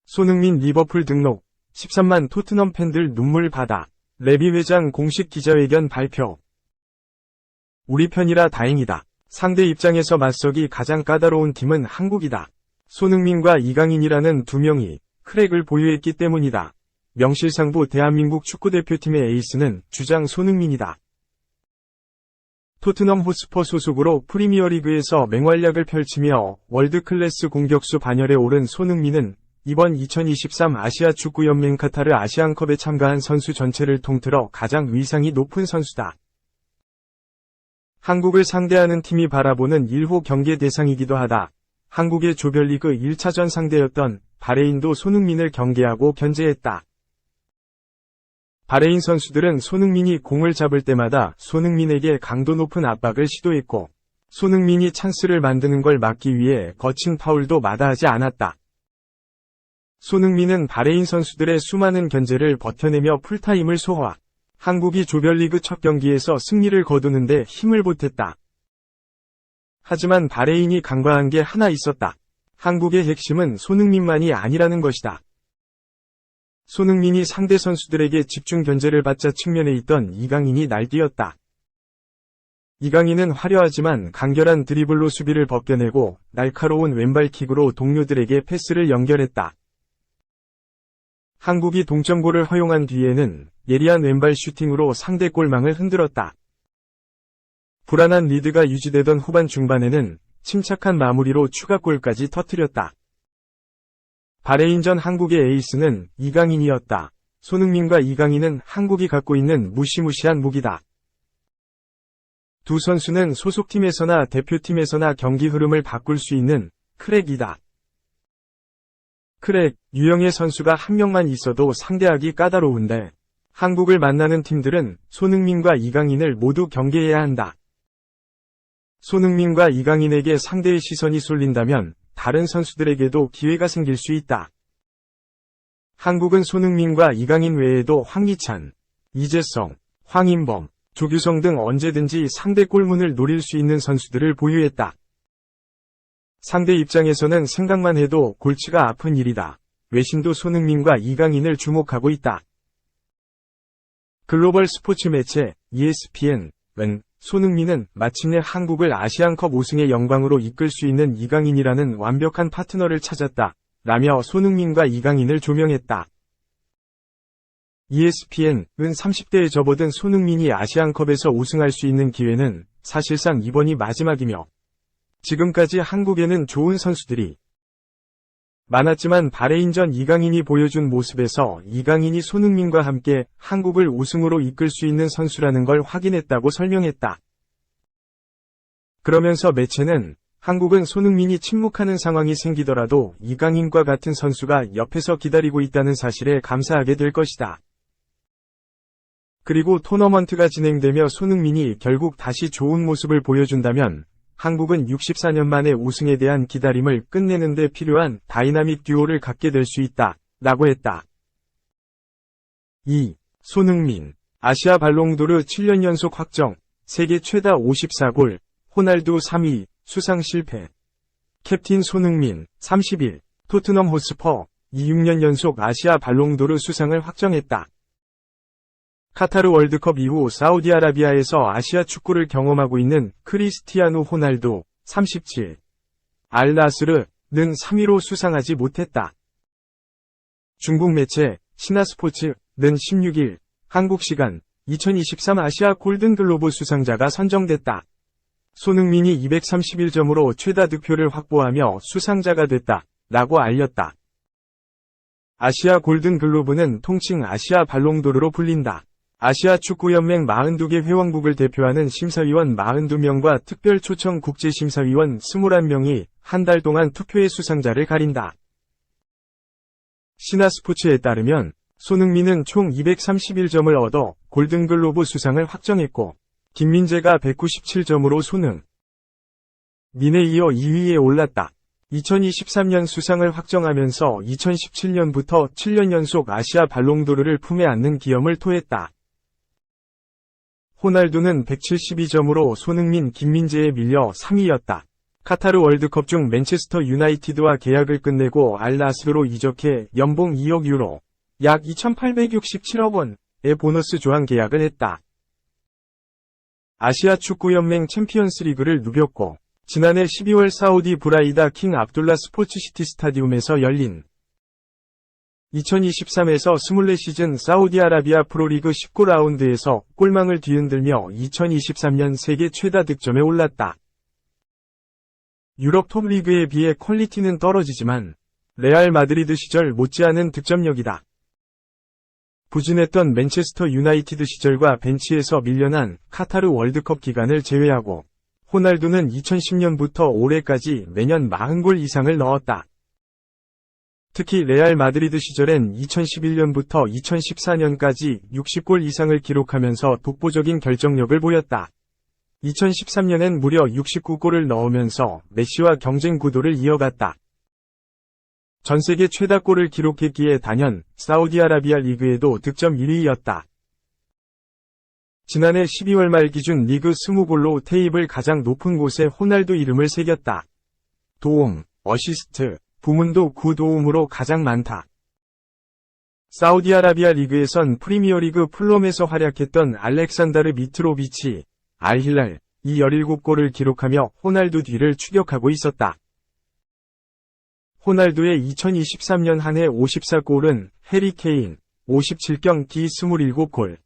손흥민 리버풀 등록, 13만 토트넘 팬들 눈물 바다. 레비 회장 공식 기자회견 발표. 우리 편이라 다행이다. 상대 입장에서 맞서기 가장 까다로운 팀은 한국이다. 손흥민과 이강인이라는 두 명이 크랙을 보유했기 때문이다. 명실상부 대한민국 축구대표팀의 에이스는 주장 손흥민이다. 토트넘 호스퍼 소속으로 프리미어리그에서 맹활약을 펼치며 월드클래스 공격수 반열에 오른 손흥민은 이번 2023 아시아 축구연맹 카타르 아시안컵에 참가한 선수 전체를 통틀어 가장 위상이 높은 선수다. 한국을 상대하는 팀이 바라보는 1호 경계 대상이기도 하다. 한국의 조별리그 1차전 상대였던 바레인도 손흥민을 경계하고 견제했다. 바레인 선수들은 손흥민이 공을 잡을 때마다 손흥민에게 강도 높은 압박을 시도했고, 손흥민이 찬스를 만드는 걸 막기 위해 거친 파울도 마다하지 않았다. 손흥민은 바레인 선수들의 수많은 견제를 버텨내며 풀타임을 소화. 한국이 조별리그 첫 경기에서 승리를 거두는데 힘을 보탰다. 하지만 바레인이 간과한 게 하나 있었다. 한국의 핵심은 손흥민만이 아니라는 것이다. 손흥민이 상대 선수들에게 집중 견제를 받자 측면에 있던 이강인이 날뛰었다. 이강인은 화려하지만 간결한 드리블로 수비를 벗겨내고 날카로운 왼발킥으로 동료들에게 패스를 연결했다. 한국이 동점골을 허용한 뒤에는 예리한 왼발 슈팅으로 상대 골망을 흔들었다. 불안한 리드가 유지되던 후반 중반에는 침착한 마무리로 추가골까지 터뜨렸다. 바레인전 한국의 에이스는 이강인이었다. 손흥민과 이강인은 한국이 갖고 있는 무시무시한 무기다. 두 선수는 소속팀에서나 대표팀에서나 경기 흐름을 바꿀 수 있는 크랙이다. 크랙, 유형의 선수가 한 명만 있어도 상대하기 까다로운데 한국을 만나는 팀들은 손흥민과 이강인을 모두 경계해야 한다. 손흥민과 이강인에게 상대의 시선이 쏠린다면 다른 선수들에게도 기회가 생길 수 있다. 한국은 손흥민과 이강인 외에도 황희찬, 이재성, 황인범, 조규성 등 언제든지 상대 골문을 노릴 수 있는 선수들을 보유했다. 상대 입장에서는 생각만 해도 골치가 아픈 일이다. 외신도 손흥민과 이강인을 주목하고 있다. 글로벌 스포츠 매체 ESPN은 손흥민은 마침내 한국을 아시안컵 우승의 영광으로 이끌 수 있는 이강인이라는 완벽한 파트너를 찾았다. 라며 손흥민과 이강인을 조명했다. ESPN은 30대에 접어든 손흥민이 아시안컵에서 우승할 수 있는 기회는 사실상 이번이 마지막이며 지금까지 한국에는 좋은 선수들이 많았지만 바레인전 이강인이 보여준 모습에서 이강인이 손흥민과 함께 한국을 우승으로 이끌 수 있는 선수라는 걸 확인했다고 설명했다. 그러면서 매체는 한국은 손흥민이 침묵하는 상황이 생기더라도 이강인과 같은 선수가 옆에서 기다리고 있다는 사실에 감사하게 될 것이다. 그리고 토너먼트가 진행되며 손흥민이 결국 다시 좋은 모습을 보여준다면 한국은 64년 만에 우승에 대한 기다림을 끝내는 데 필요한 다이나믹 듀오를 갖게 될 수 있다. 라고 했다. 2. 손흥민. 아시아 발롱도르 7년 연속 확정. 세계 최다 54골. 호날두 3위. 수상 실패. 캡틴 손흥민. 30일. 토트넘 호스퍼. 26년 연속 아시아 발롱도르 수상을 확정했다. 카타르 월드컵 이후 사우디아라비아에서 아시아 축구를 경험하고 있는 크리스티아누 호날두 37. 알나스르는 3위로 수상하지 못했다. 중국 매체 신화스포츠는 16일 한국 시간 2023 아시아 골든글로브 수상자가 선정됐다. 손흥민이 231점으로 최다 득표를 확보하며 수상자가 됐다. 라고 알렸다. 아시아 골든글로브는 통칭 아시아 발롱도르로 불린다. 아시아 축구연맹 42개 회원국을 대표하는 심사위원 42명과 특별 초청 국제심사위원 21명이 한 달 동안 투표의 수상자를 가린다. 신화스포츠에 따르면 손흥민은 총 231점을 얻어 골든글로브 수상을 확정했고 김민재가 197점으로 손흥민에 이어 2위에 올랐다. 2023년 수상을 확정하면서 2017년부터 7년 연속 아시아 발롱도르를 품에 안는 기염을 토했다. 호날두는 172점으로 손흥민, 김민재에 밀려 3위였다. 카타르 월드컵 중 맨체스터 유나이티드와 계약을 끝내고 알나스르로 이적해 연봉 2억 유로, 약 2,867억 원의 보너스 조항 계약을 했다. 아시아 축구연맹 챔피언스 리그를 누볐고, 지난해 12월 사우디 브라이다 킹 압둘라 스포츠시티 스타디움에서 열린 2023에서 24시즌 사우디아라비아 프로리그 19라운드에서 골망을 뒤흔들며 2023년 세계 최다 득점에 올랐다. 유럽 톱리그에 비해 퀄리티는 떨어지지만 레알 마드리드 시절 못지않은 득점력이다. 부진했던 맨체스터 유나이티드 시절과 벤치에서 밀려난 카타르 월드컵 기간을 제외하고 호날두는 2010년부터 올해까지 매년 40골 이상을 넣었다. 특히 레알 마드리드 시절엔 2011년부터 2014년까지 60골 이상을 기록하면서 독보적인 결정력을 보였다. 2013년엔 무려 69골을 넣으면서 메시와 경쟁 구도를 이어갔다. 전세계 최다 골을 기록했기에 단연 사우디아라비아 리그에도 득점 1위였다. 지난해 12월 말 기준 리그 20골로 테이블 가장 높은 곳에 호날두 이름을 새겼다. 도움, 어시스트 부문도 9도움으로 가장 많다. 사우디아라비아 리그에선 프리미어리그 풀롬에서 활약했던 알렉산다르 미트로비치, 알힐랄, 이 17골을 기록하며 호날두 뒤를 추격하고 있었다. 호날두의 2023년 한 해 54골은 해리 케인, 57경기 27골,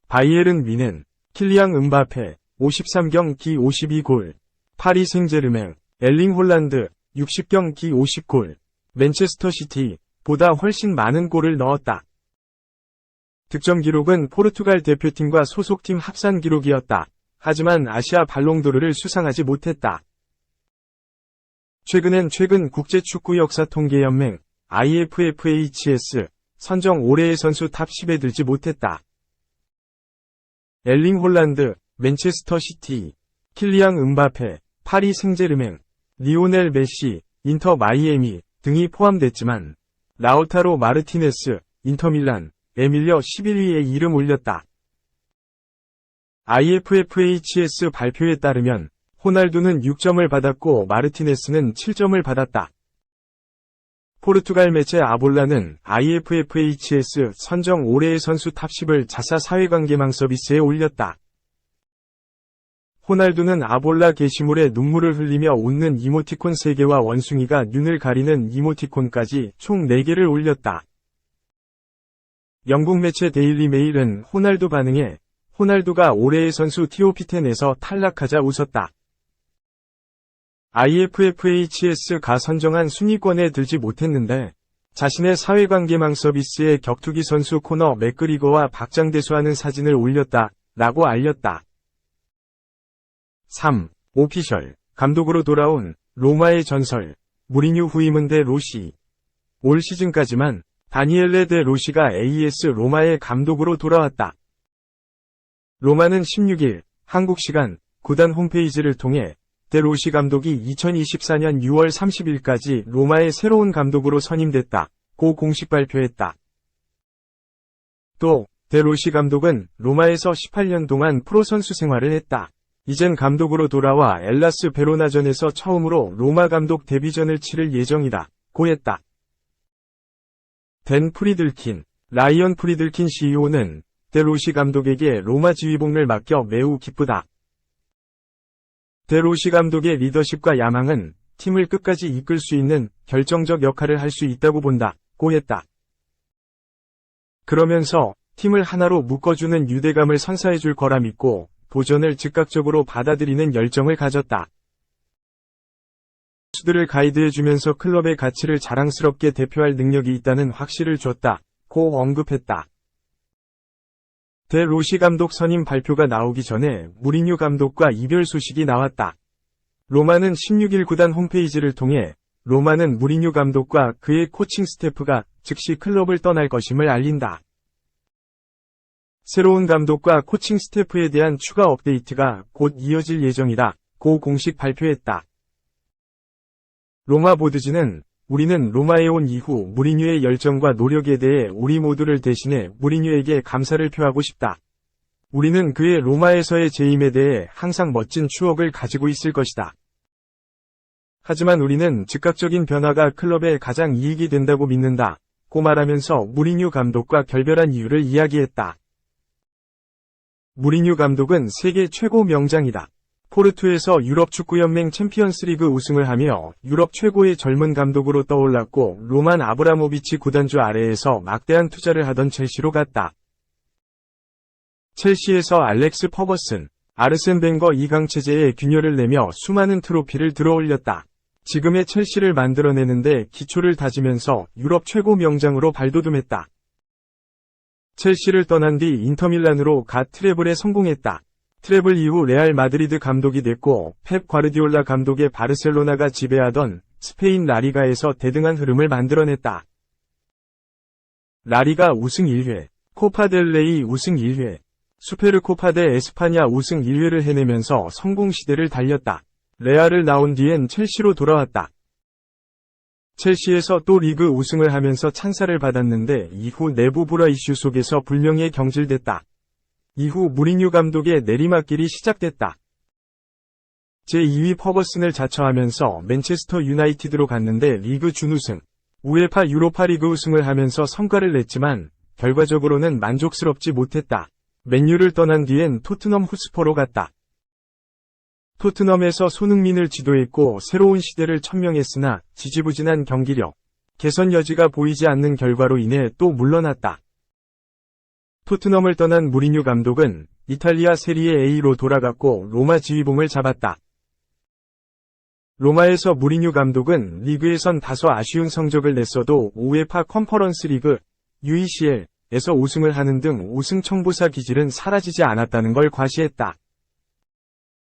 바이에른 뮌헨, 킬리앙 음바페, 53경기 52골, 파리 생제르맹, 엘링 홀란드, 60경기 50골, 맨체스터 시티, 보다 훨씬 많은 골을 넣었다. 득점 기록은 포르투갈 대표팀과 소속팀 합산 기록이었다. 하지만 아시아 발롱도르를 수상하지 못했다. 최근 국제축구 역사 통계연맹 IFFHS 선정 올해의 선수 탑 10에 들지 못했다. 엘링 홀란드, 맨체스터 시티, 킬리앙 음바페, 파리 생제르맹, 리오넬 메시, 인터 마이애미 등이 포함됐지만 라우타로 마르티네스, 인터밀란에 밀려 11위에 이름 올렸다. IFFHS 발표에 따르면 호날두는 6점을 받았고 마르티네스는 7점을 받았다. 포르투갈 매체 아볼라는 IFFHS 선정 올해의 선수 탑 10을 자사 사회관계망 서비스에 올렸다. 호날두는 아볼라 게시물에 눈물을 흘리며 웃는 이모티콘 3개와 원숭이가 눈을 가리는 이모티콘까지 총 4개를 올렸다. 영국 매체 데일리 메일은 호날두 반응에 호날두가 올해의 선수 TOP10에서 탈락하자 웃었다. IFFHS가 선정한 순위권에 들지 못했는데 자신의 사회관계망 서비스에 격투기 선수 코너 맥그리거와 박장대소하는 사진을 올렸다 라고 알렸다. 3. 오피셜 감독으로 돌아온 로마의 전설 무리뉴 후임은 데 로시. 올 시즌까지만 다니엘레 데 로시가 AS 로마의 감독으로 돌아왔다. 로마는 16일 한국 시간 구단 홈페이지를 통해 데 로시 감독이 2024년 6월 30일까지 로마의 새로운 감독으로 선임됐다고 공식 발표했다. 또 데 로시 감독은 로마에서 18년 동안 프로 선수 생활을 했다. 이젠 감독으로 돌아와 엘라스 베로나전에서 처음으로 로마 감독 데뷔전을 치를 예정이다고 했다. 댄 프리들킨, 라이언 프리들킨 CEO는 데 로시 감독에게 로마 지휘봉을 맡겨 매우 기쁘다. 데 로시 감독의 리더십과 야망은 팀을 끝까지 이끌 수 있는 결정적 역할을 할 수 있다고 본다고 했다. 그러면서 팀을 하나로 묶어주는 유대감을 선사해줄 거라 믿고 도전을 즉각적으로 받아들이는 열정을 가졌다. 선수들을 가이드해주면서 클럽의 가치를 자랑스럽게 대표할 능력이 있다는 확신을 줬다고 언급했다. 데 로시 감독 선임 발표가 나오기 전에 무리뉴 감독과 이별 소식이 나왔다. 로마는 16일 구단 홈페이지를 통해 로마는 무리뉴 감독과 그의 코칭 스태프가 즉시 클럽을 떠날 것임을 알린다. 새로운 감독과 코칭 스태프에 대한 추가 업데이트가 곧 이어질 예정이다고 공식 발표했다. 로마 보드지는 우리는 로마에 온 이후 무리뉴의 열정과 노력에 대해 우리 모두를 대신해 무리뉴에게 감사를 표하고 싶다. 우리는 그의 로마에서의 재임에 대해 항상 멋진 추억을 가지고 있을 것이다. 하지만 우리는 즉각적인 변화가 클럽에 가장 이익이 된다고 믿는다. 고 말하면서 무리뉴 감독과 결별한 이유를 이야기했다. 무리뉴 감독은 세계 최고 명장이다. 포르투에서 유럽축구연맹 챔피언스리그 우승을 하며 유럽 최고의 젊은 감독으로 떠올랐고 로만 아브라모비치 구단주 아래에서 막대한 투자를 하던 첼시로 갔다. 첼시에서 알렉스 퍼거슨, 아르센 벵거 2강 체제에 균열을 내며 수많은 트로피를 들어올렸다. 지금의 첼시를 만들어내는데 기초를 다지면서 유럽 최고 명장으로 발돋움했다. 첼시를 떠난 뒤 인터밀란으로 가 트래블에 성공했다. 트래블 이후 레알 마드리드 감독이 됐고 펩 과르디올라 감독의 바르셀로나가 지배하던 스페인 라리가에서 대등한 흐름을 만들어냈다. 라리가 우승 1회, 코파 델 레이 우승 1회, 수페르코파 데 에스파냐 우승 1회를 해내면서 성공 시대를 달렸다. 레알을 나온 뒤엔 첼시로 돌아왔다. 첼시에서 또 리그 우승을 하면서 찬사를 받았는데 이후 내부 불화 이슈 속에서 불명예 경질됐다. 이후 무리뉴 감독의 내리막길이 시작됐다. 제2위 퍼거슨을 자처하면서 맨체스터 유나이티드로 갔는데 리그 준우승, 우에파 유로파리그 우승을 하면서 성과를 냈지만 결과적으로는 만족스럽지 못했다. 맨유를 떠난 뒤엔 토트넘 호스퍼로 갔다. 토트넘에서 손흥민을 지도했고 새로운 시대를 천명했으나 지지부진한 경기력, 개선 여지가 보이지 않는 결과로 인해 또 물러났다. 토트넘을 떠난 무리뉴 감독은 이탈리아 세리에 A로 돌아갔고 로마 지휘봉을 잡았다. 로마에서 무리뉴 감독은 리그에선 다소 아쉬운 성적을 냈어도 우에파 컨퍼런스 리그, UECL에서 우승을 하는 등 우승 청부사 기질은 사라지지 않았다는 걸 과시했다.